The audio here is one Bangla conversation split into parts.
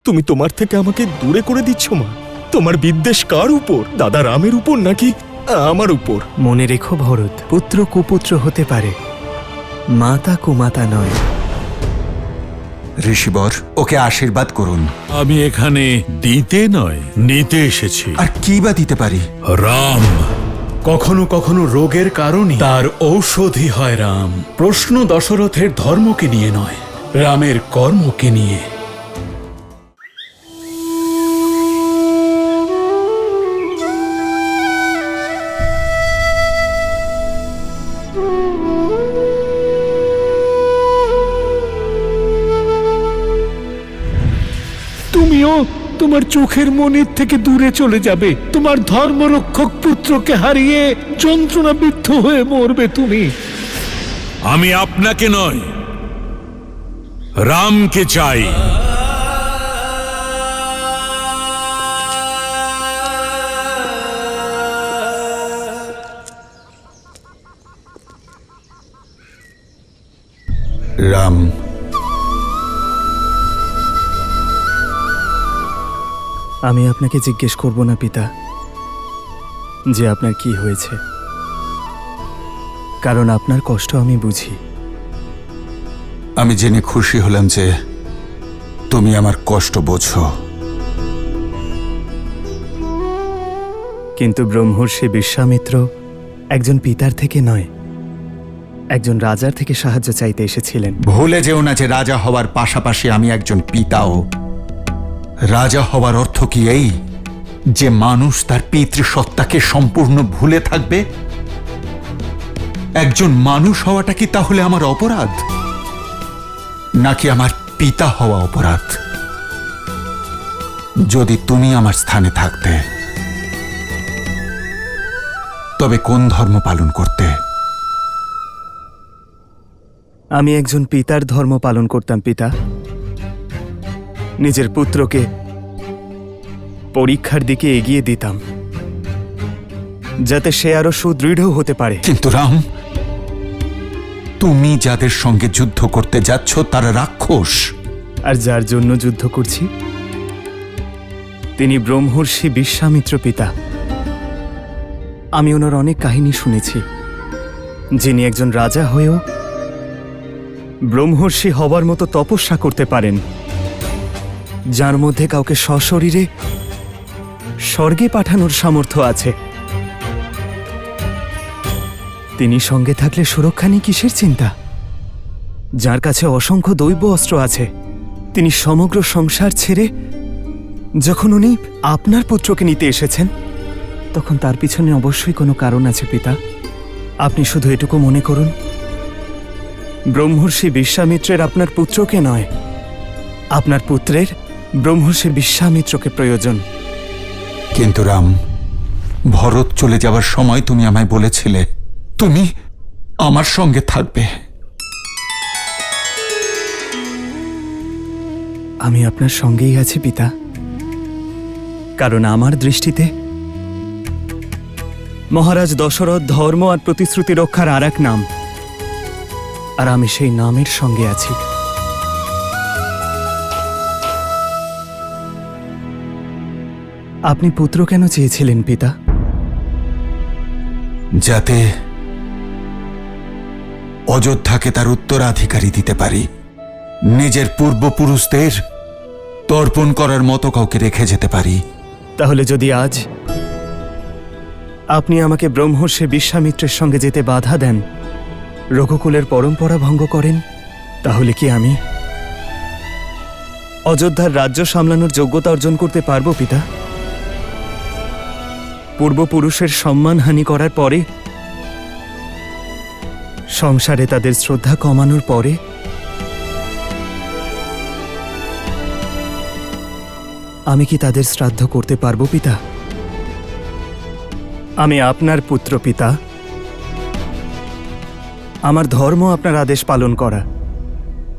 তুমি তোমার থেকে আমাকে দূরে করে দিচ্ছ মা। তোমার বিদ্বেষ কার উপর? দাদা রামের উপর নাকি আমার উপর? মনে রেখো ভরত, পুত্র কুপুত্র হতে পারে, মাতা কুমাতা নয়। ঋষিবর, ওকে আশীর্বাদ করুন। আমি এখানে দিতে নয়, নিতে এসেছি। আর কি বা দিতে পারি? রাম। কখনো কখনো রোগের কারণে তার ঔষধি হয় রাম। প্রশ্ন দশরথের ধর্মকে নিয়ে নয়, রামের কর্মকে নিয়ে। তুমিও তোমার চোখের মনির থেকে দূরে চলে যাবে। তোমার ধর্মরক্ষক পুত্রকে হারিয়ে যন্ত্রণাবিদ্ধ হয়ে মরবে তুমি। আমি আপনাকে নয়, রামকে চাই। রাম, আমি আপনাকে জিজ্ঞেস করব না পিতা যে আপনার কি হয়েছে, কারণ আপনার কষ্ট আমি বুঝি। আমি জেনে খুশি হলাম যে তুমি আমার কষ্ট বোঝো। কিন্তু ব্রহ্মর্ষি বিশ্বামিত্র একজন পিতার থেকে নয়, একজন রাজার থেকে সাহায্য চাইতে এসেছিলেন। ভুলে যেও না যে রাজা হওয়ার পাশাপাশি আমি একজন পিতাও। রাজা হওয়ার অর্থ কি এই যে মানুষ তার পিতৃসত্তাকে সম্পূর্ণ ভুলে থাকবে? একজন মানুষ হওয়াটা কি তাহলে আমার অপরাধ, নাকি আমার পিতা হওয়া অপরাধ? যদি তুমি আমার স্থানে থাকতে, তবে কোন ধর্ম পালন করতে? আমি একজন পিতার ধর্ম পালন করতাম পিতা। নিজের পুত্রকে পরীক্ষার দিকে এগিয়ে দিতাম, যাতে সে আরো সুদৃঢ় হতে পারে। কিন্তু রাম, তুমি যাদের সঙ্গে যুদ্ধ করতে যাচ্ছ তারা রাক্ষস। আর যার জন্য যুদ্ধ করছি তিনি ব্রহ্মর্ষি বিশ্বামিত্র পিতা। আমি ওনার অনেক কাহিনী শুনেছি, যিনি একজন রাজা হয়েও ব্রহ্মর্ষি হবার মতো তপস্যা করতে পারেন, যার মধ্যে কাউকে সশরীরে স্বর্গে পাঠানোর সামর্থ্য আছে। তিনি সঙ্গে থাকলে সুরক্ষা নিয়ে কিসের চিন্তা? যার কাছে অসংখ্য দৈব অস্ত্র আছে, তিনি সমগ্র সংসার ছেড়ে যখন উনি আপনার পুত্রকে নিতে এসেছেন, তখন তার পিছনে অবশ্যই কোনো কারণ আছে পিতা। আপনি শুধু এটুকু মনে করুন, ব্রহ্মর্ষি বিশ্বামিত্রের আপনার পুত্রকে নয়, আপনার পুত্রের ব্রহ্মর্ষি বিশ্বামিত্রকে প্রয়োজন। কিন্তু রাম, ভরত চলে যাওয়ার সময় তুমি আমায় বলেছিলে তুমি আমার সঙ্গে থাকবে। আমি আপনার সঙ্গেই আছি পিতা, কারণ আমার দৃষ্টিতে মহারাজ দশরথ ধর্ম আর প্রতিশ্রুতি রক্ষার আর এক নাম, আর আমি সেই নামের সঙ্গে আছি। আপনি পুত্র কেন চেয়েছিলেন পিতা? যাতে অযোধ্যাকে তার উত্তরাধিকারী দিতে পারি, নিজের পূর্বপুরুষদের তর্পণ করার মতো কাউকে রেখে যেতে পারি। তাহলে যদি আজ আপনি আমাকে ব্রহ্মর্ষি বিশ্বামিত্রের সঙ্গে যেতে বাধা দেন, রঘুকুলের পরম্পরা ভঙ্গ করেন, তাহলে কি আমি অযোধ্যার রাজ্য সামলানোর যোগ্যতা অর্জন করতে পারবো পিতা? পূর্বপুরুষের সম্মানহানি করার পরে, সংসারে তাদের শ্রদ্ধা কমানোর পরে আমি কি তাদের শ্রাদ্ধ করতে পারবো পিতা? আমি আপনার পুত্র পিতা, আমার ধর্ম আপনার আদেশ পালন করা,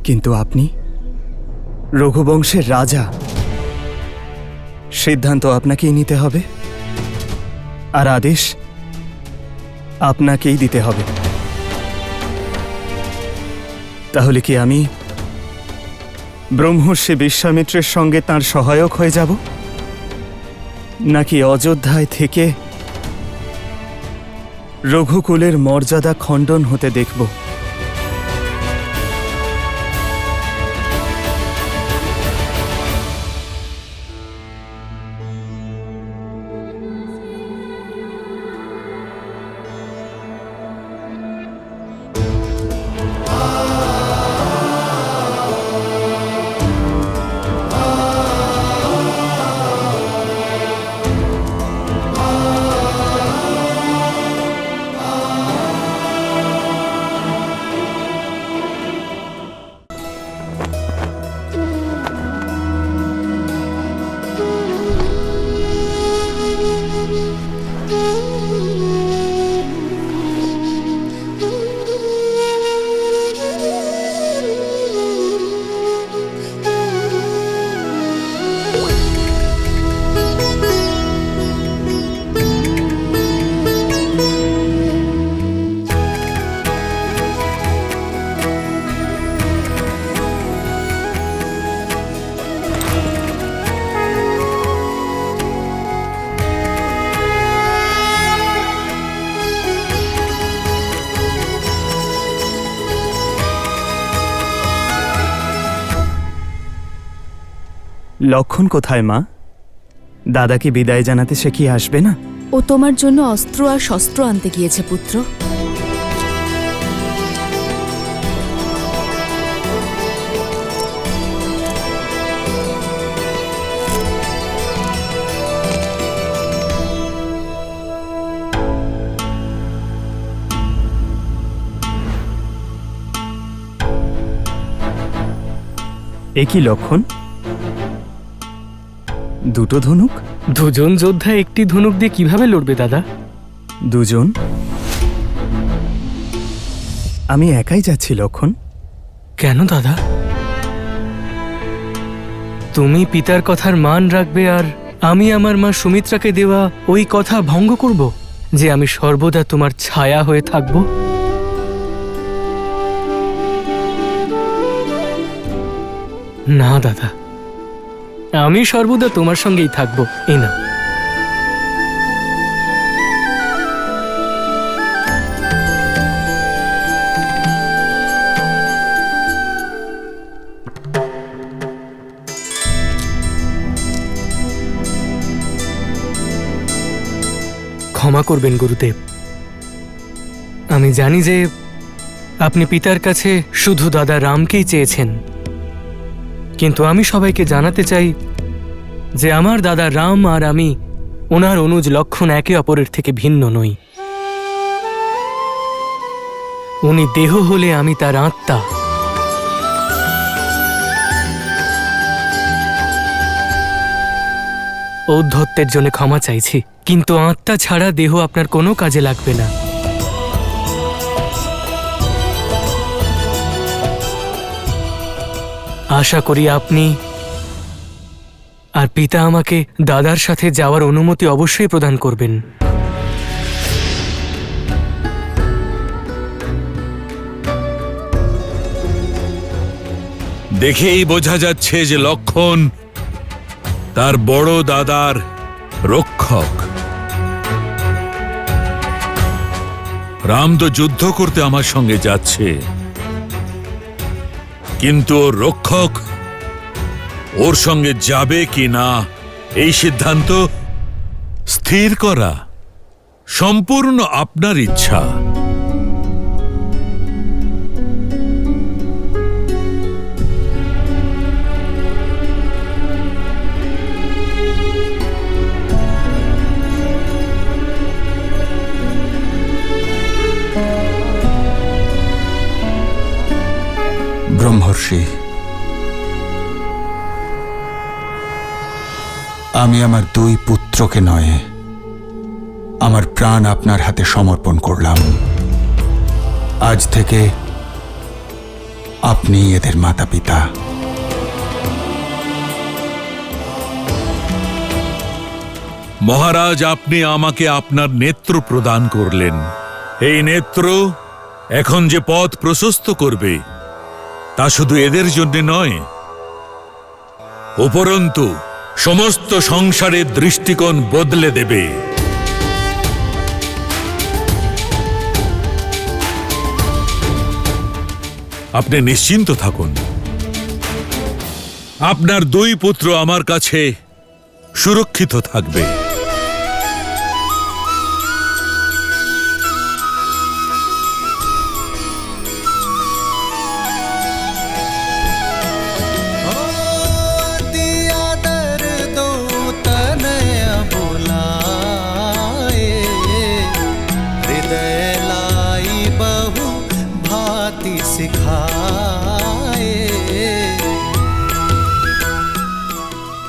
কিন্তু আপনি রঘুবংশের রাজা, সিদ্ধান্ত আপনাকেই নিতে হবে আর আদেশ আপনাকেই দিতে হবে। তাহলে কি আমি ব্রহ্মর্ষি বিশ্বামিত্রের সঙ্গে তার সহায়ক হয়ে যাব, নাকি অযোধ্যায় থেকে রঘুকুলের মর্যাদা খণ্ডন হতে দেখব? লক্ষণ কোথায় মা? দাদাকে বিদায় জানাতে সে কি আসবে না? ও তোমার জন্য অস্ত্র আর শস্ত্র আনতে গিয়েছে পুত্র। এ কি লক্ষণ? দুটো ধনুক? দুজন যোদ্ধা একটি ধনুক দিয়ে কিভাবে লড়বে দাদা? দুজন? আমি একাই যাচ্ছি লক্ষণ। কেন দাদা? তুমি পিতার কথার মান রাখবে আর আমি আমার মা সুমিত্রাকে দেওয়া ওই কথা ভঙ্গ করব যে আমি সর্বদা তোমার ছায়া হয়ে থাকব? না দাদা, আমি সর্বদা তোমার সঙ্গেই থাকবো। এই না, ক্ষমা করবেন গুরুদেব। আমি জানি যে আপনি পিতার কাছে শুধু দাদা রামকেই চেয়েছেন, কিন্তু আমি সবাইকে জানাতে চাই যে আমার দাদা রাম আর আমি ওনার অনুজ লক্ষণ একে অপরের থেকে ভিন্ন নই। উনি দেহ হলে আমি তার আত্মা। ঔদ্ধত্যের জন্য ক্ষমা চাইছি, কিন্তু আত্মা ছাড়া দেহ আপনার কোনো কাজে লাগবে না। আশা করি আপনি আর পিতা আমাকে দাদার সাথে যাওয়ার অনুমতি অবশ্যই প্রদান করবেন। দেখেই বোঝা যাচ্ছে যে লক্ষণ তার বড় দাদার রক্ষক। রাম তো যুদ্ধ করতে আমার সঙ্গে যাচ্ছে, কিন্তু ওর রক্ষক ওর সঙ্গে যাবে কি না এই সিদ্ধান্ত স্থির করা সম্পূর্ণ আপনার ইচ্ছা। ব্রহ্মর্ষি, আমি আমার দুই পুত্রকে নয়, আমার প্রাণ আপনার হাতে সমর্পণ করলাম। আজ থেকে আপনি এদের মাতা পিতা। মহারাজ, আপনি আমাকে আপনার নেত্র প্রদান করলেন। এই নেত্র এখন যে পথ প্রশস্ত করবে তা শুধু এদের জন্য নয়, উপরন্তু সমস্ত সংসারের দৃষ্টিকোণ বদলে দেবে। আপনি নিশ্চিন্ত থাকুন, আপনার দুই পুত্র আমার কাছে সুরক্ষিত থাকবে।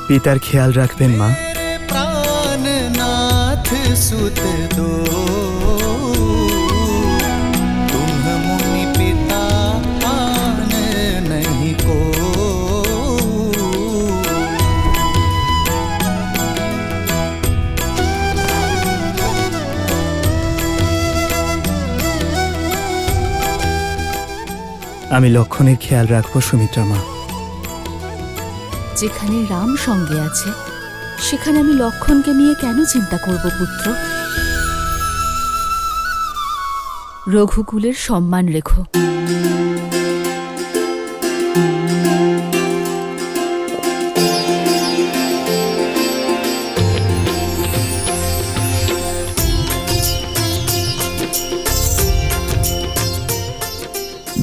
পিতার খেয়াল রাখবেন মা। प्राणनाथ सुत दो तुम मुनि पिता आन नहीं को। আমি লক্ষণের খেয়াল রাখবো সুমিত্রা মা। যেখানে রাম সঙ্গে আছে সেখানে আমি লক্ষণকে নিয়ে কেন চিন্তা করব পুত্র? রঘুকুলের সম্মান রেখো।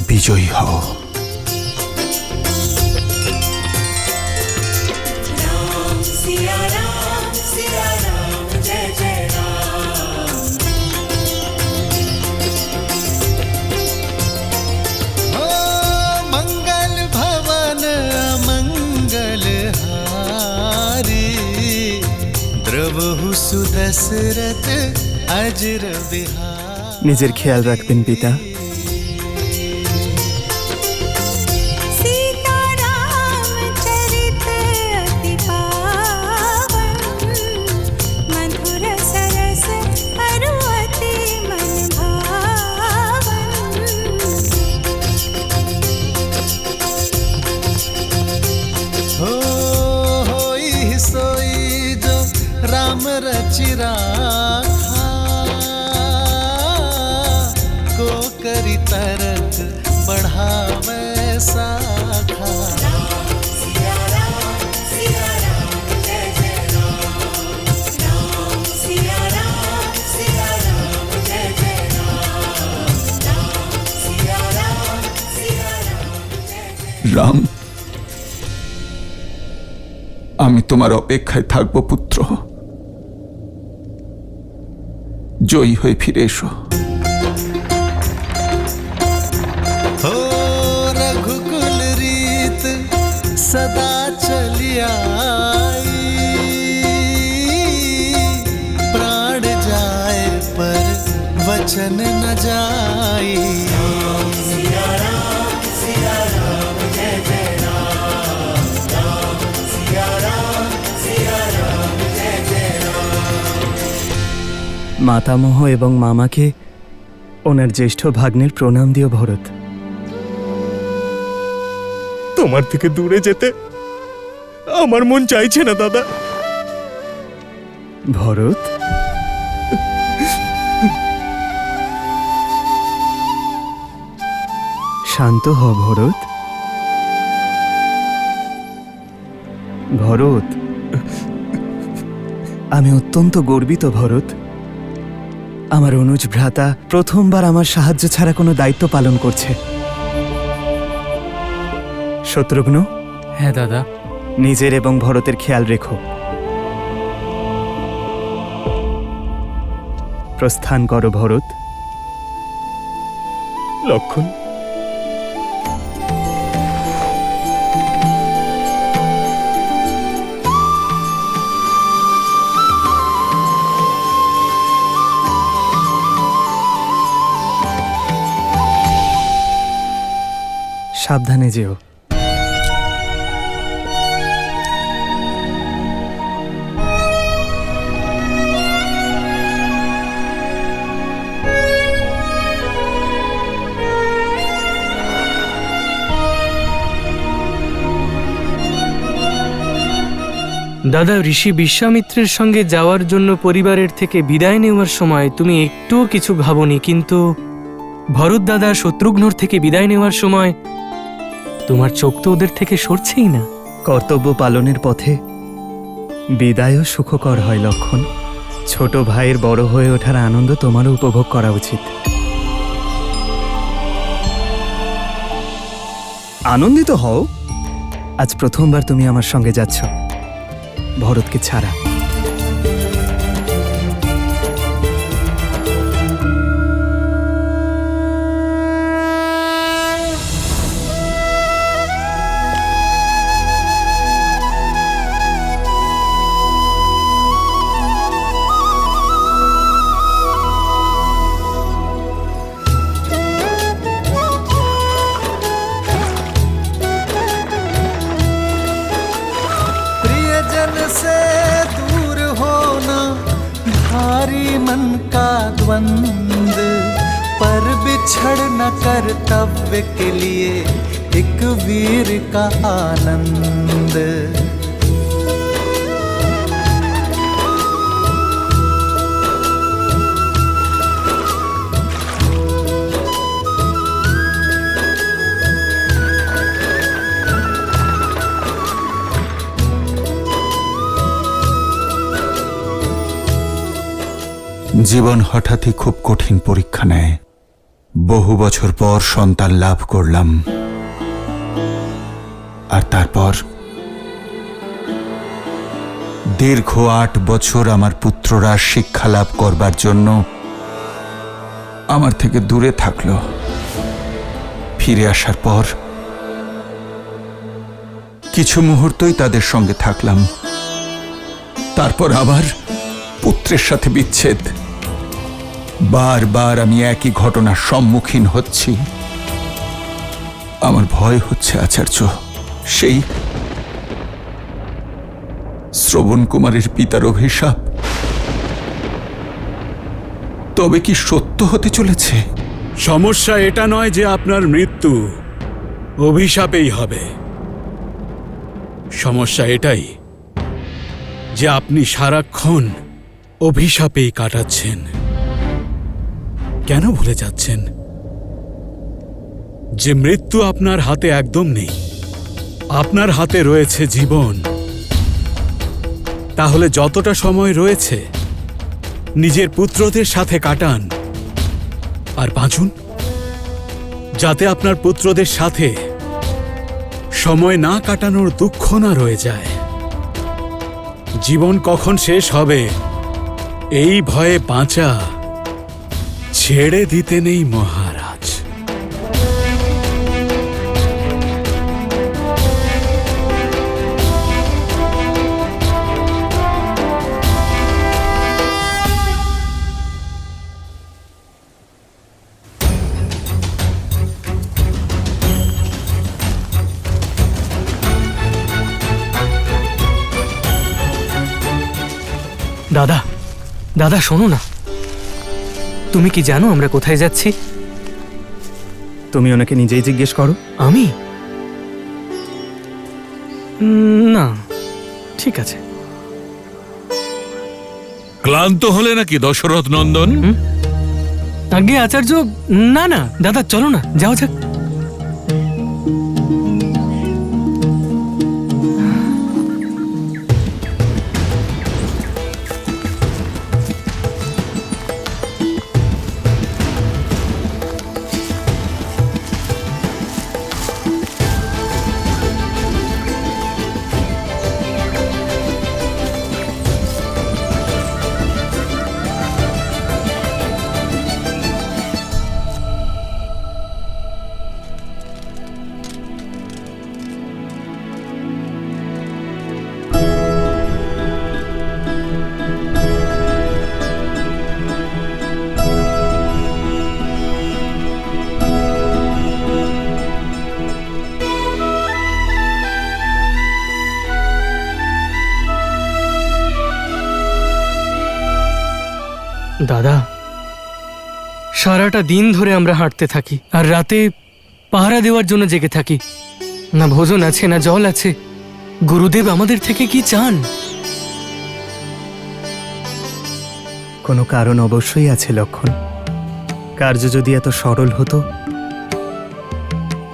বিজয়ী হও। मंगल भवन मंगल हारी द्रवहु सुदशरथ अजर बिहार। নিজের খেয়াল রাখবেন পিতা। राम रचिरा को करी तरक बढ़ावे साखा। রাম, আমি তোমার অপেক্ষায় থাকবো পুত্র। জয়ী হয়ে ফিরে এসো। हो रघुकुल रीत सदा चलिया प्राण जाए पर वचन न जाई। মাতামহ এবং মামাকে ওনার জ্যেষ্ঠ ভাগ্নের প্রণাম দিও ভরত। তোমার থেকে দূরে যেতে আমার মন চাইছে না দাদা। ভরত, শান্ত হ ভরত। ভরত, আমি অত্যন্ত গর্বিত ভরত। আমার অনুজ ভ্রাতা প্রথমবার আমার সাহায্য ছাড়া কোনো দায়িত্ব পালন করছে। শত্রুঘ্ন, হ্যাঁ দাদা। নিজের এবং ভরতের খেয়াল রেখো। প্রস্থান করো ভরত। লক্ষণ, সাবধানে যেও। দাদা, ঋষি বিশ্বামিত্রের সঙ্গে যাওয়ার জন্য পরিবারের থেকে বিদায় নেওয়ার সময় তুমি একটুও কিছু ভাবনি, কিন্তু ভরত দাদা শত্রুঘ্নর থেকে বিদায় নেওয়ার সময় তোমার চোখ তো ওদের থেকে সরছেই না। কর্তব্য পালনের পথে বিদায়ও সুখকর হয় লক্ষণ। ছোট ভাইয়ের বড় হয়ে ওঠার আনন্দ তোমারও উপভোগ করা উচিত। আনন্দিত হও, আজ প্রথমবার তুমি আমার সঙ্গে যাচ্ছ, ভরতকে ছাড়া। प्रियजन से दूर होना भारी मन का द्वंद, पर बिछड़ न कर्तव्य के लिए एक वीर का आनंद। জীবন হঠাৎই খুব কঠিন পরীক্ষা নেয়। বহু বছর পর সন্তান লাভ করলাম, আর তারপর দীর্ঘ 8 বছর আমার পুত্ররা শিক্ষা লাভ করবার জন্য আমার থেকে দূরে থাকলো। ফিরে আসার পর কিছু মুহূর্তই তাদের সঙ্গে থাকলাম, তারপর আবার পুত্রের সাথে বিচ্ছেদ। বারবার আমি একই ঘটনার সম্মুখীন হচ্ছি। আমার ভয় হচ্ছে আচার্য, সেই শ্রবণ কুমারের পিতার অভিশাপ তবে কি সত্য হতে চলেছে? সমস্যা এটা নয় যে আপনার মৃত্যু অভিশাপেই হবে। সমস্যা এটাই যে আপনি সারাক্ষণ অভিশাপেই কাটাচ্ছেন। কেন ভুলে যাচ্ছেন যে মৃত্যু আপনার হাতে একদম নেই, আপনার হাতে রয়েছে জীবন। তাহলে যতটা সময় রয়েছে নিজের পুত্রদের সাথে কাটান আর বাঁচুন, যাতে আপনার পুত্রদের সাথে সময় না কাটানোর দুঃখ না রয়ে যায়। জীবন কখন শেষ হবে এই ভয়ে বাঁচা ছেড়ে দিতে নেই মহারাজ। দাদা, দাদা শোনো না, তুমি কি জানো আমরা কোথায় যাচ্ছি? তুমি ওনাকে নিজেই জিজ্ঞেস করো। আমি? না, ঠিক আছে। ক্লান্ত হলে নাকি দশরথ নন্দন? আগে আচার্য, না না দাদা, চলো না, যাও যাক। দাদা, সারাটা দিন ধরে আমরা হাঁটতে থাকি আর রাতে পাহারা দেওয়ার জন্য জেগে থাকি। না ভোজন আছে, না জল আছে। গুরুদেব আমাদের থেকে কি চান? কোনো কারণ অবশ্যই আছে লক্ষণ। কার্য যদি এত সরল হতো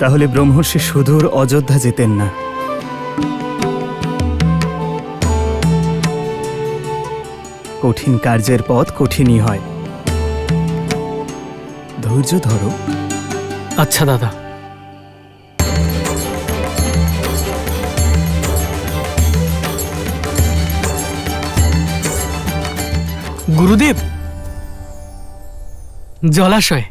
তাহলে ব্রহ্মর্ষি সুদূর অযোধ্যা যেতেন না। কঠিন কার্যের পথ কঠিনই হয়। ধৈর্য ধরো। আচ্ছা দাদা। গুরুদেব, জলাশয়।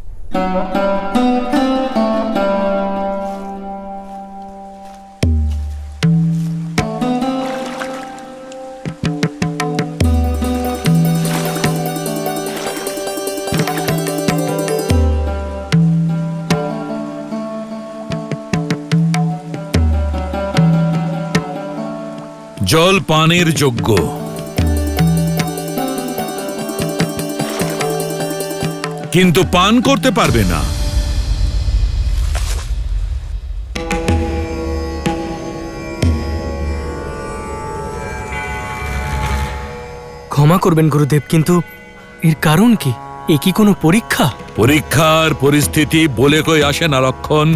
জল পানের যোগ্য, কিন্তু পান করতে পারবে না। ক্ষমা করবেন গুরুদেব, কিন্তু এর কারণ কি? এ কি কোনো পরীক্ষা? পরীক্ষার পরিস্থিতি বলে কই আসে না লক্ষণ।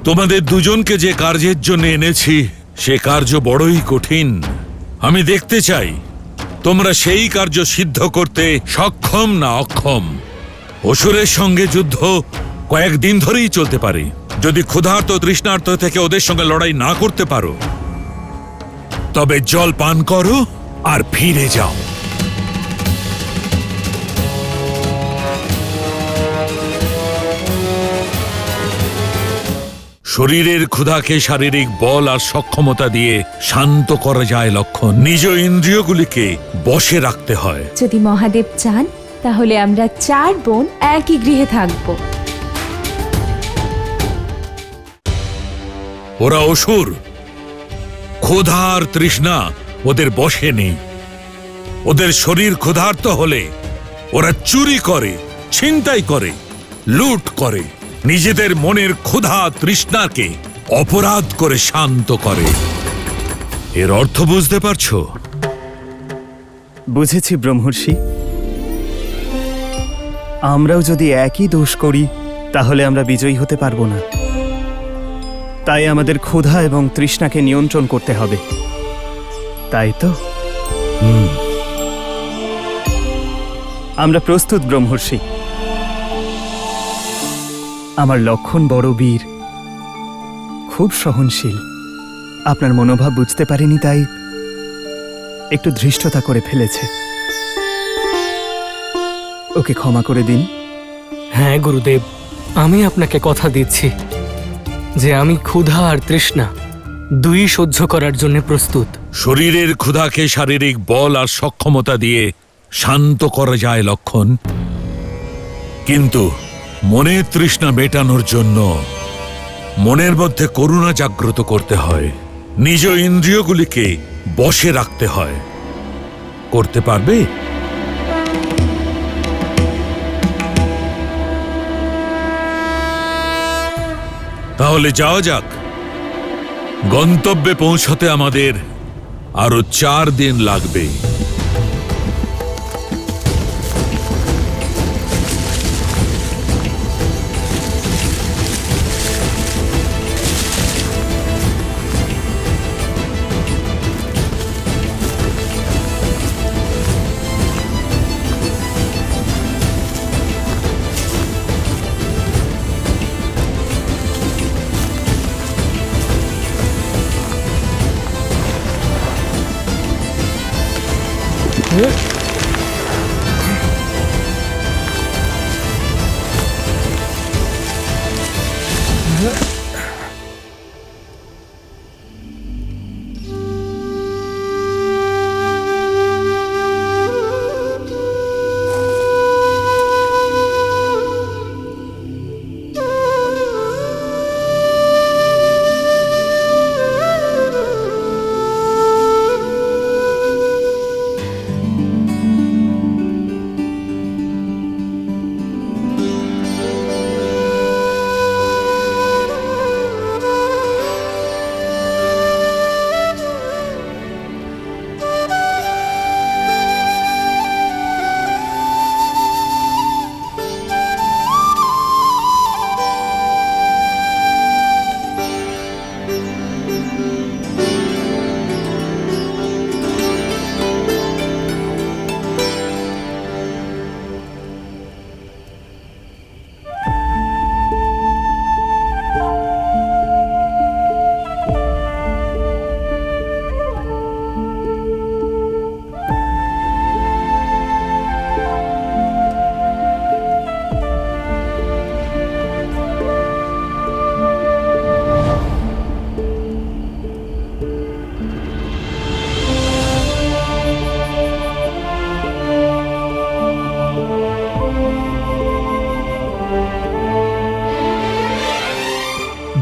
তোমাদের দুজনকে যে কার্যের জন্য এনেছি সে কার্য বড়ই কঠিন। আমি দেখতে চাই তোমরা সেই কার্য সিদ্ধ করতে সক্ষম না অক্ষম। অসুরের সঙ্গে যুদ্ধ কয়েকদিন ধরেই চলতে পারে। যদি ক্ষুধার্ত তৃষ্ণার্ত থেকে ওদের সঙ্গে লড়াই না করতে পারো তবে জল পান করো আর ফিরে যাও। শরীরের ক্ষুধাকে শারীরিক বল আর সক্ষমতা দিয়ে শান্ত করা যায় লক্ষণ। নিজ ইন্দ্রিয়গুলিকে বশে রাখতে হয়। যদি মহাদেব চান তাহলে আমরা 4 বোন একই গৃহে থাকব। ওরা অসুর, ক্ষুধা আর তৃষ্ণা ওদের বশে নেই। ওদের শরীর ক্ষুধার্ত হলে ওরা চুরি করে, ছিনতাই করে, লুট করে, নিজেদের মনের ক্ষুধা তৃষ্ণাকে অপরাধ করে শান্ত করে। এর অর্থ বুঝতে পারছো? বুঝেছি ব্রহ্মর্ষি। আমরাও যদি একই দোষ করি তাহলে আমরা বিজয়ী হতে পারবো না। তাই আমাদের ক্ষুধা এবং তৃষ্ণাকে নিয়ন্ত্রণ করতে হবে, তাই তো? আমরা প্রস্তুত ব্রহ্মর্ষি। আমার লক্ষণ বড় বীর, খুব সহনশীল। আপনার মনোভাব বুঝতে পারেনি তাই একটু ধৃষ্টতা করে ফেলেছে। ওকে ক্ষমা করে দিন। হ্যাঁ গুরুদেব, আমি আপনাকে কথা দিচ্ছি যে আমি ক্ষুধা আর তৃষ্ণা দুই সহ্য করার জন্য প্রস্তুত। শরীরের ক্ষুধাকে শারীরিক বল আর সক্ষমতা দিয়ে শান্ত করা যায় লক্ষণ, কিন্তু মনের তৃষ্ণা মেটানোর জন্য মনের মধ্যে করুণা জাগ্রত করতে হয়। নিজ ইন্দ্রিয়গুলিকে বশে রাখতে হয়। করতে পারবে? তাহলে যাওয়া যাক। গন্তব্যে পৌঁছতে আমাদের আরো 4 দিন লাগবে।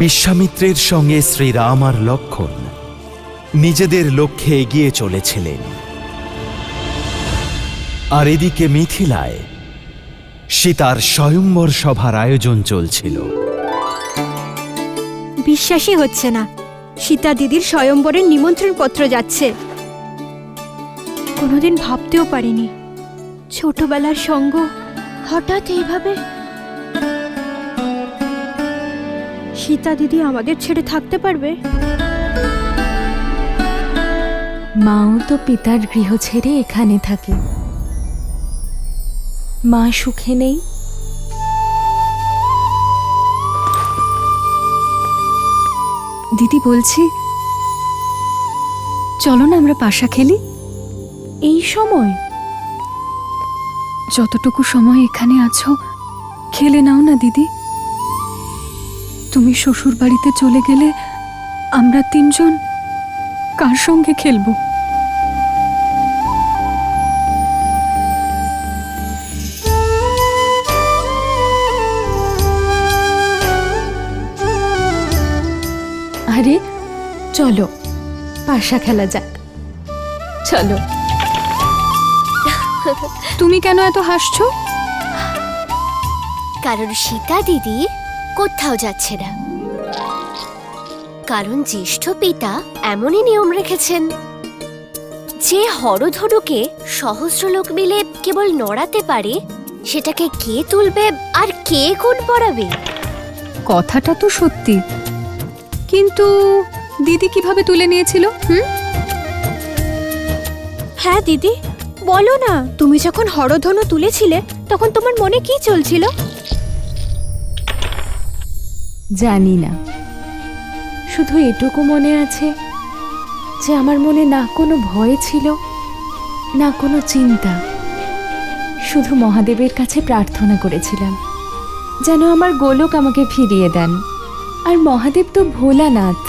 বিশ্বামিত্রের সঙ্গে শ্রীরাম আর লক্ষ্মণ নিজেদের লক্ষ্যে এগিয়ে চলেছিলেন। আর এদিকে মিথিলায় সীতার স্বয়ংবর সভার আয়োজন চলছিল। বিশ্বাসই হচ্ছে না, সীতা দিদির স্বয়ম্বরের নিমন্ত্রণ পত্র যাচ্ছে। কোনোদিন ভাবতেও পারিনি ছোটবেলার সঙ্গ হঠাৎ এইভাবে। সীতা দিদি আমাদের ছেড়ে থাকতে পারবে? মাও তো পিতার গৃহ ছেড়ে এখানে থাকে। মা সুখে নেই? দিদি বলছি, চলো না আমরা পাশা খেলি। এই সময়? যতটুকু সময় এখানে আছো খেলে নাও না দিদি। তুমি শ্বশুর বাড়িতে চলে গেলে আমরা তিনজন কার সঙ্গে খেলবো? আরে চলো পাশা খেলা যাক, চলো। তুমি কেন এত হাসছো? কারণ সীতা দিদি কোথাও যাচ্ছে না, কারণ জ্যেষ্ঠ পিতা এমনই নিয়ম রেখেছেন যে হরধনুকে সহস্রলোক মিলে কেবল নড়াতে পারে, সেটাকে কে তুলবে আর কে গুণ পড়াবে? কথাটা তো সত্যি, কিন্তু দিদি কিভাবে তুলে নিয়েছিল? হ্যাঁ দিদি, বলো না, তুমি যখন হরধনু তুলেছিলে তখন তোমার মনে কি চলছিল? জানি না, শুধু এটুকু মনে আছে যে আমার মনে না কোনো ভয় ছিল না কোনো চিন্তা। শুধু মহাদেবের কাছে প্রার্থনা করেছিলাম যেন আমার গোলক আমাকে ফিরিয়ে দেন। আর মহাদেব তো ভোলানাথ,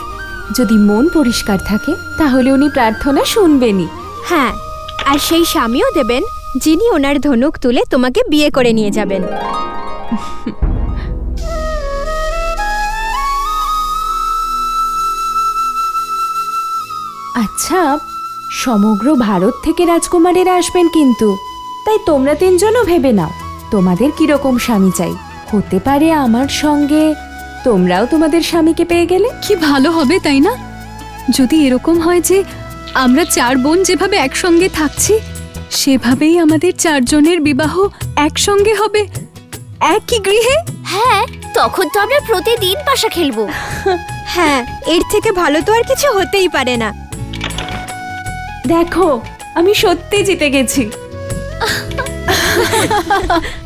যদি মন পরিষ্কার থাকে তাহলে উনি প্রার্থনা শুনবেনই। হ্যাঁ, আর সেই স্বামীও দেবেন যিনি ওনার ধনুক তুলে তোমাকে বিয়ে করে নিয়ে যাবেন। আচ্ছা, সমগ্র ভারত থেকে রাজকুমারেরা আসবেন কিন্তু, তাই তোমরা তিনজনও ভেবে নাও তোমাদের কিরকম স্বামী চাই। হতে পারে আমার সঙ্গে তোমরাও তোমাদের স্বামীকে পেয়ে গেলে। কি ভালো হবে তাই না? যদি এরকম হয় যে আমরা চার বোন যেভাবে একসঙ্গে থাকছি সেভাবেই আমাদের চারজনের বিবাহ একসঙ্গে হবে, একই গৃহে। হ্যাঁ, তখন তো আমরা প্রতিদিন পাশা খেলবো। হ্যাঁ, এর থেকে ভালো তো আর কিছু হতেই পারে না। দেখো, আমি সত্যি জিতে গেছি।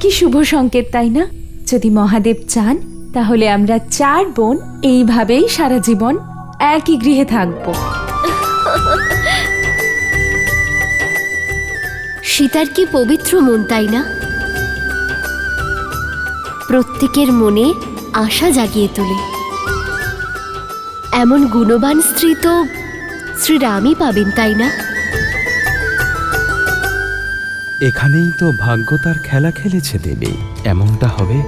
কি শুভ সংকেত তাই না? যদি মহাদেব চান তাহলে আমরা চার বোন এইভাবেই সারা জীবন একই গৃহে থাকবো। সীতার কি পবিত্র মন তাই না? প্রত্যেকের মনে আশা জাগিয়ে তোলে। এমন গুণবান স্ত্রী তো শ্রীরামই পাবেন তাই না? এখানেই তো ভাগ্য তার খেলা খেলেছে দেবী, এমনটা হবে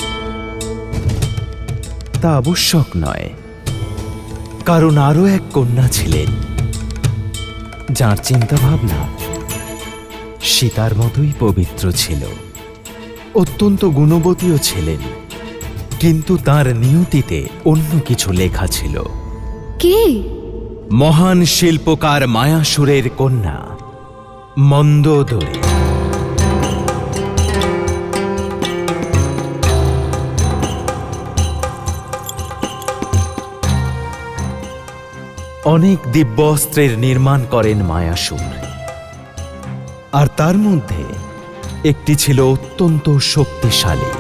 তা আবশ্যক নয়। কারণ আরও এক কন্যা ছিলেন যার চিন্তা ভাবনা সীতার মতোই পবিত্র ছিল, অত্যন্ত গুণবতীও ছিলেন, কিন্তু তার নিয়তিতে অন্য কিছু লেখা ছিল। কে? মহান শিল্পকার মায়াসুরের কন্যা মন্দোদরী। অনেক দিব্য অস্ত্রের নির্মাণ করেন মায়াসুর, আর তার মধ্যে একটি ছিল অত্যন্ত শক্তিশালী।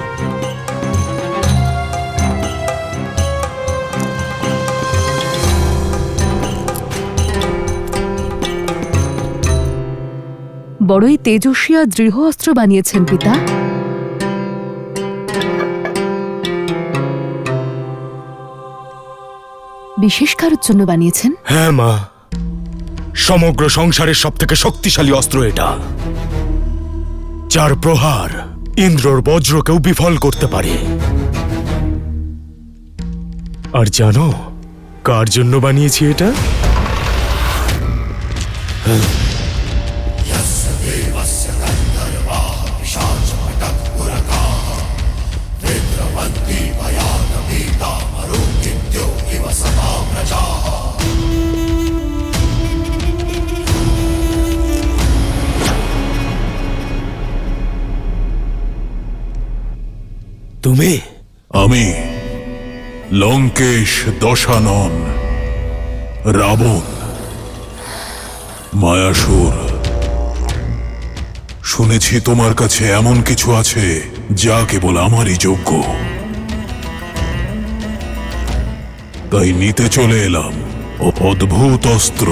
বড়ই তেজস্বী আর দৃঢ় অস্ত্র বানিয়েছেন পিতা। বিশেষ কারোর জন্য বানিয়েছেন? হ্যাঁ মা, সমগ্র সংসারের সবথেকে শক্তিশালী অস্ত্র এটা, যার প্রহার ইন্দ্রর বজ্রকেও বিফল করতে পারে। আর জানো কার জন্য বানিয়েছি এটা? তুমি? আমি লঙ্কেশ দশানন, রাবণ, মায়াসুর। শুনেছি তোমার কাছে এমন কিছু আছে যা কেবল আমারই যোগ্য, তাই নিতে চলে এলাম অদ্ভুত অস্ত্র।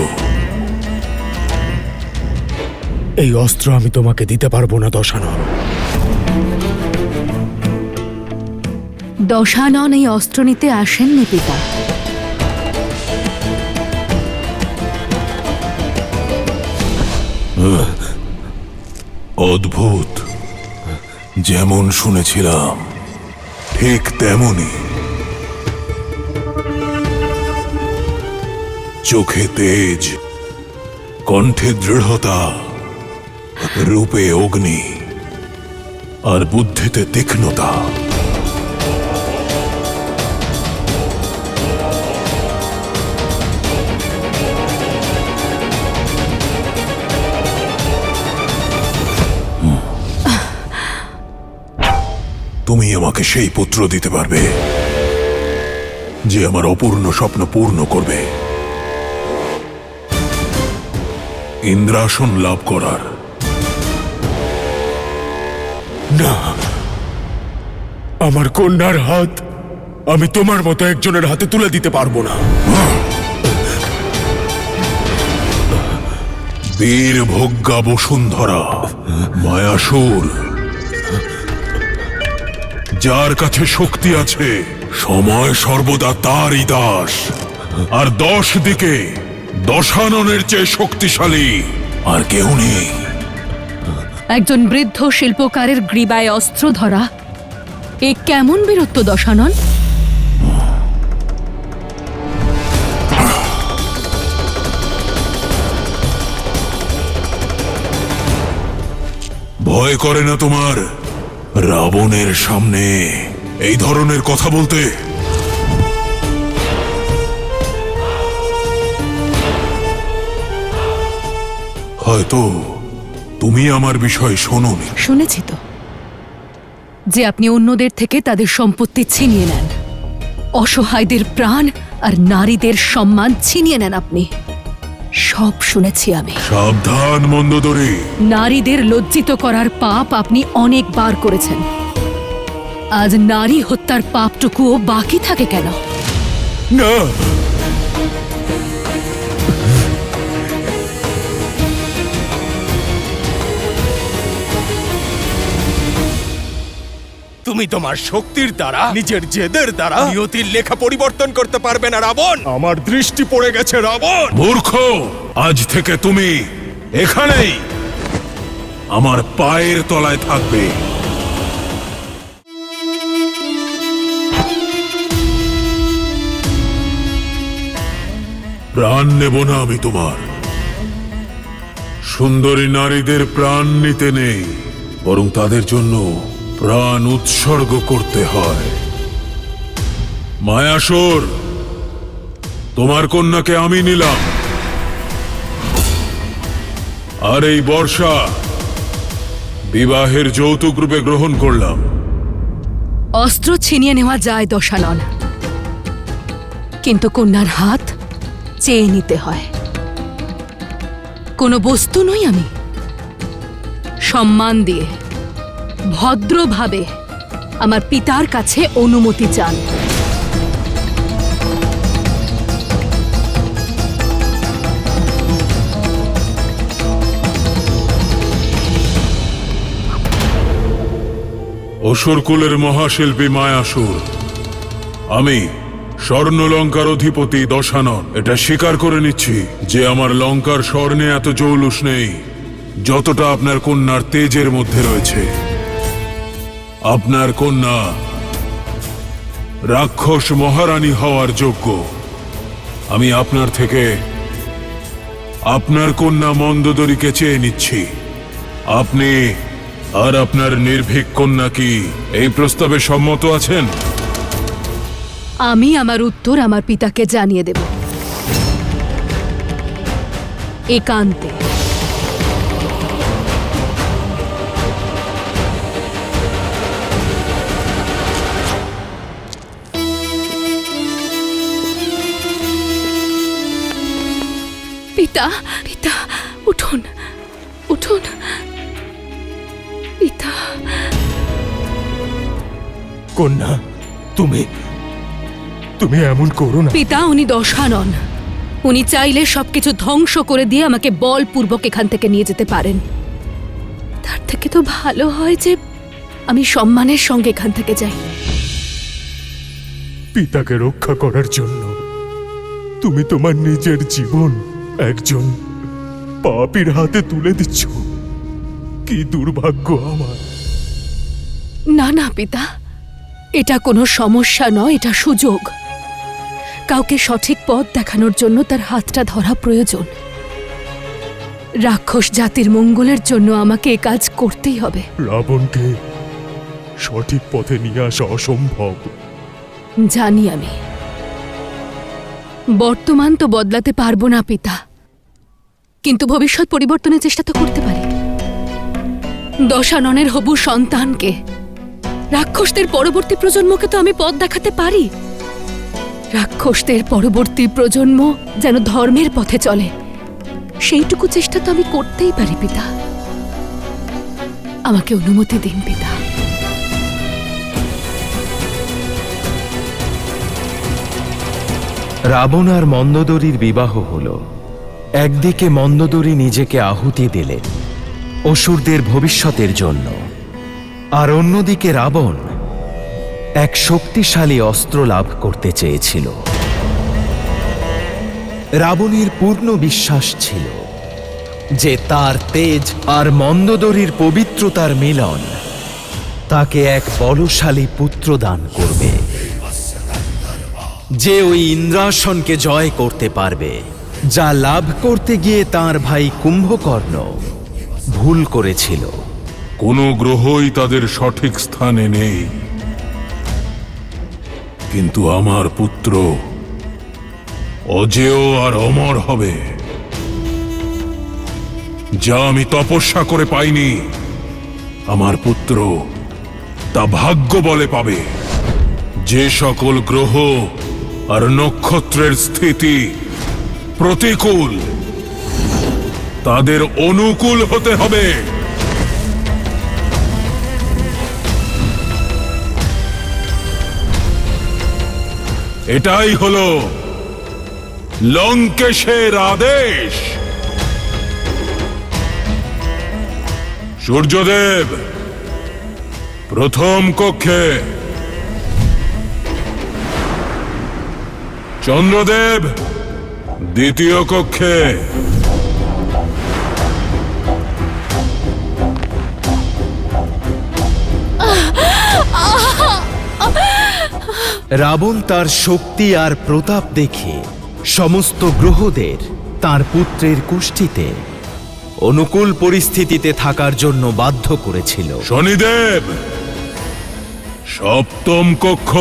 এই অস্ত্র আমি তোমাকে দিতে পারবো না দশানন। দশানন এই অস্ত্র নিতে আসেননি পিতা। অদ্ভুত, যেমন শুনেছিলাম ঠিক তেমনই। চোখে তেজ, কণ্ঠে দৃঢ়তা, রূপে অগ্নি, আর বুদ্ধিতে তীক্ষ্ণতা। তুমি আমাকে সেই পুত্র দিতে পারবে যে আমার অপূর্ণ স্বপ্ন পূর্ণ করবে, ইন্দ্রাসন লাভ করার। না, আমার কন্যার হাত আমি তোমার মতো একজনের হাতে তুলে দিতে পারবো না। বীর ভোগ্যা বসুন্ধরা, মায়াসুর, যার কাছে শক্তি আছে সময় সর্বদা তারই দাস, আর 10 দিকে দশাননের চেয়ে শক্তিশালী আর কেউ নেই। একজন বৃদ্ধ শিল্পকারের গ্রীবায় অস্ত্র ধরা, এ কেমন বীরত্ব দশানন? ভয় করে না তোমার রাবণের সামনে এই ধরনের কথা বলতে? হয়তো তুমি আমার বিষয় শোনোনি। শুনেছি তো যে আপনি অন্যদের থেকে তাদের সম্পত্তি ছিনিয়ে নেন, অসহায়দের প্রাণ আর নারীদের সম্মান ছিনিয়ে নেন আপনি। সব শুনেছি আমি। সাবধান মন্দোদরী। নারীদের লজ্জিত করার পাপ আপনি অনেকবার করেছেন। আজ নারী হত্যার পাপটুকুও বাকি থাকে কেন? না, তুমি তোমার শক্তির দ্বারা, নিজের জেদের দ্বারা নিয়তির লেখা পরিবর্তন করতে পারবে না রাবণ। আমার দৃষ্টি পড়ে গেছে রাবণ। মূর্খ, আজ থেকে তুমি এখানেই আমার পায়ের তলায় থাকবে। প্রাণ নেব না আমি তোমার। সুন্দরী নারীদের প্রাণ নিতে নেই, বরং তাদের জন্য প্রাণ উৎসর্গ করতে হয়। মায়াসুর, তোমার কন্যাকে আমি নিলাম, আর এই বর্ষা বিবাহের যৌতুক রূপে গ্রহণ করলাম। অস্ত্র ছিনিয়ে নেওয়া যায় দশানন, কিন্তু কন্যার হাত চেয়ে নিতে হয়। কোনো বস্তু নই আমি। সম্মান দিয়ে, ভদ্রভাবে আমার পিতার কাছে অনুমতি চান। অসুরকুলের মহাশিল্পী মায়াসুর, আমি স্বর্ণলঙ্কার অধিপতি দশানন এটা স্বীকার করে নিচ্ছি যে আমার লঙ্কার স্বর্ণে এত জৌলুস নেই যতটা আপনার কন্যার তেজের মধ্যে রয়েছে। আপনার কন্যা রাক্ষস মহারানী হওয়ার যোগ্য। আমি আপনার থেকে আপনার কন্যা মন্দোদরীকে চেয়ে নিচ্ছি। আপনি আর আপনার নির্ভীক কন্যা কি এই প্রস্তাবে সম্মত আছেন? আমি আমার উত্তর আমার পিতাকে জানিয়ে দেব একান্তে। পিতা, পিতা, উঠুন, উঠুন পিতা। কন্যা, তুমি এমন করো না। পিতা, উনি দশানন। উনি চাইলে সবকিছু ধ্বংস করে দিয়ে আমাকে বলপূর্বক এখান থেকে নিয়ে যেতে পারেন। তার থেকে তো ভালো হয় যে আমি সম্মানের সঙ্গে এখান থেকে যাই। পিতাকে রক্ষা করার জন্য তুমি তোমার নিজের জীবন একজন পাপীর হাতে তুলে দিচ্ছ। কি দুর্ভাগ্য আমার। না না পিতা, এটা কোনো সমস্যা নয়, এটা সুযোগ। কাউকে সঠিক পথ দেখানোর জন্য তার হাতটা ধরা প্রয়োজন। রাক্ষস জাতির মঙ্গলের জন্য আমাকে এ কাজ করতেই হবে। রাবণকে সঠিক পথে নিয়ে আসা অসম্ভব। জানি আমি। বর্তমান তো বদলাতে পারবো না পিতা, কিন্তু ভবিষ্যৎ পরিবর্তনের চেষ্টা তো করতে পারি। দশাননের হবু সন্তানকে, রাক্ষসদের পরবর্তী প্রজন্মকে তো আমি পথ দেখাতে পারি। রাক্ষসদের পরবর্তী প্রজন্ম যেন ধর্মের পথে চলে, সেইটুকু চেষ্টা তো আমি করতেই পারি পিতা। আমাকে অনুমতি দিন পিতা। রাবণ আর মন্দোদরীর বিবাহ হল। একদিকে মন্দোদরী নিজেকে আহুতি দিলেন অসুরদের ভবিষ্যতের জন্য, আর অন্যদিকে রাবণ এক শক্তিশালী অস্ত্র লাভ করতে চেয়েছিল। রাবণের পূর্ণ বিশ্বাস ছিল যে তার তেজ আর মন্দোদরীর পবিত্রতার মিলন তাকে এক বলশালী পুত্র দান করবে, যে ওই ইন্দ্রাসনকে জয় করতে পারবে, যা লাভ করতে গিয়ে তার ভাই কুম্ভকর্ণ ভুল করেছিল। কোনো গ্রহই তাদের সঠিক স্থানে নেই, কিন্তু আমার পুত্র অজেয় আর অমর হবে। যা আমি তপস্যা করে পাইনি, আমার পুত্র তা ভাগ্য বলে পাবে। যে সকল গ্রহ আর নক্ষত্রের স্থিতি প্রতিকূল, তাদের অনুকূল হতে হবে। এটাই হলো লঙ্কেশের আদেশ। সূর্যদেব প্রথম কক্ষে, চন্দ্রদেব দ্বিতীয় কক্ষে, রাবণ তার শক্তি আর প্রতাপ দেখে সমস্ত গ্রহদের তার পুত্রের কুষ্ঠিতে অনুকূল পরিস্থিতিতে থাকার জন্য বাধ্য করেছিল। শনিদেব সপ্তম কক্ষ,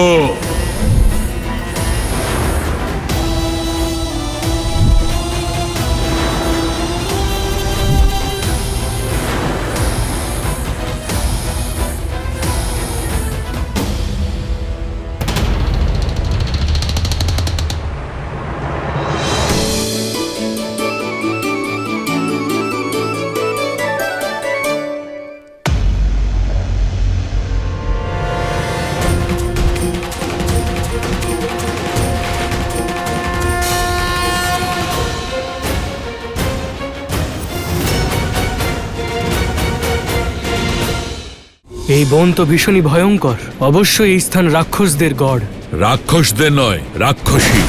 এই বন তো ভীষণই ভয়ঙ্কর। অবশ্যই এই স্থান রাক্ষসদের গড়। রাক্ষসদের নয়, রাক্ষসী।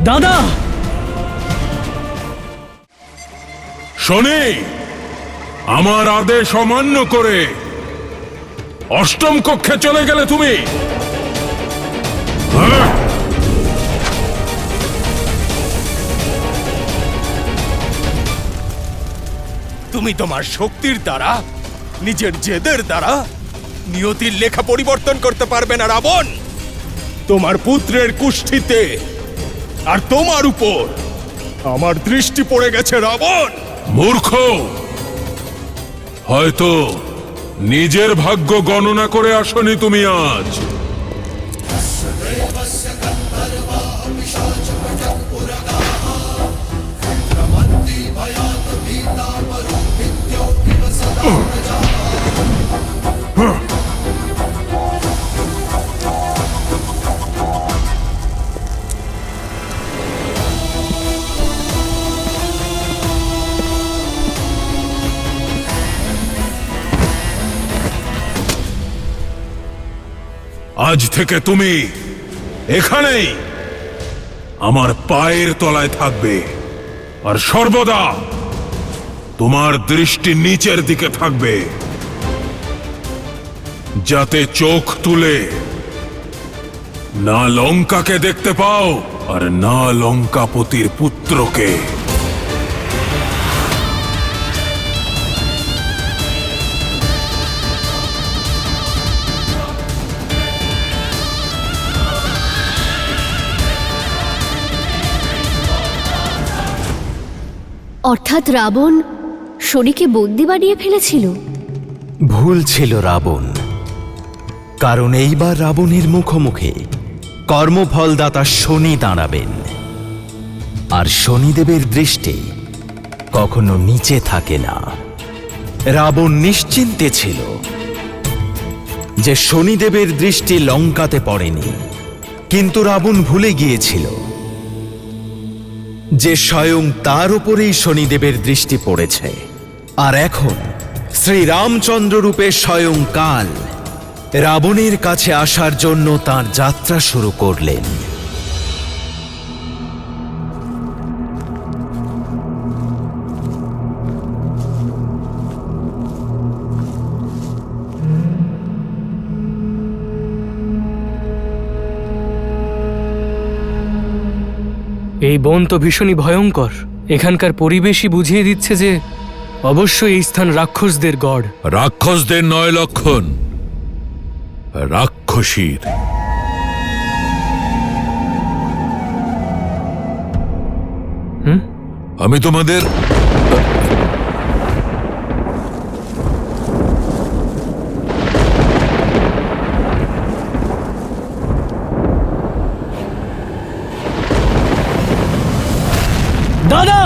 দাদা! শনি, আমার আদেশ অমান্য করে অষ্টম কক্ষে চলে গেলে তুমি? হ্যাঁ? তুমি তোমার শক্তির দ্বারা, নিজের জেদের দ্বারা নিয়তির লেখা পরিবর্তন করতে পারবে না রাবণ। তোমার পুত্রের কুষ্ঠিতে আর তোমার উপর আমার দৃষ্টি পড়ে গেছে রাবণ। মূর্খ, হয়তো নিজের ভাগ্য গণনা করে আসনি তুমি আজ। আজ থেকে তুমি এখানেই আমার পায়ের তলায় থাকবে, আর সর্বদা তোমার দৃষ্টি নিচের দিকে থাকবে, যাতে চোখ তুলে না লঙ্কাকে দেখতে পাও আর না লঙ্কাপতির পুত্রকে। অর্থাৎ রাবণ শনিকে বন্দি বানিয়ে ফেলেছিল। ভুল ছিল রাবণ, কারণ এইবার রাবণের মুখোমুখি কর্মফলদাতা শনি দাঁড়াবেন, আর শনিদেবের দৃষ্টি কখনো নিচে থাকে না। রাবণ নিশ্চিন্তে ছিল যে শনিদেবের দৃষ্টি লঙ্কাতে পড়েনি, কিন্তু রাবণ ভুলে গিয়েছিল যে স্বয়ং তার উপরেই শনিদেবের দৃষ্টি পড়েছে। আর এখন শ্রীরামচন্দ্র রূপে স্বয়ং কাল রাবণের কাছে আসার জন্য তার যাত্রা শুরু করলেন। এই বন তো ভীষণই ভয়ঙ্কর। এখানকার পরিবেশই বুঝিয়ে দিচ্ছে যে অবশ্যই এই স্থান রাক্ষসদের গড়। রাক্ষসদের নয় লক্ষণ, রাক্ষসীর। আমি তোমাদের দাদা,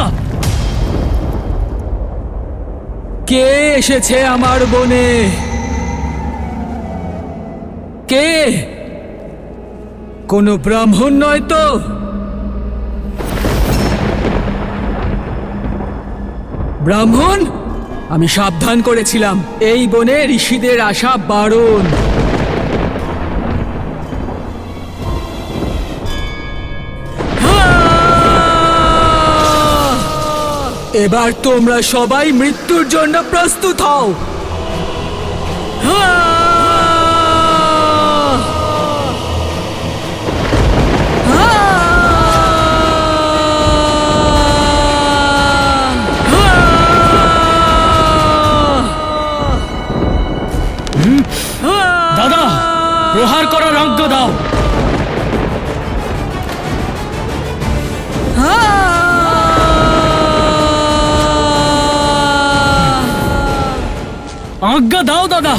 কে এসেছে আমার বনে? কে? কোনো ব্রাহ্মণ নয় তো? ব্রাহ্মণ? আমি সাবধান করেছিলাম, এই বনে ঋষিদের আসা বারণ। এবার তোমরা সবাই মৃত্যুর জন্য প্রস্তুত হও। দাদা, প্রহার করার আজ্ঞা দাও। আজ্ঞা দাও দাদা।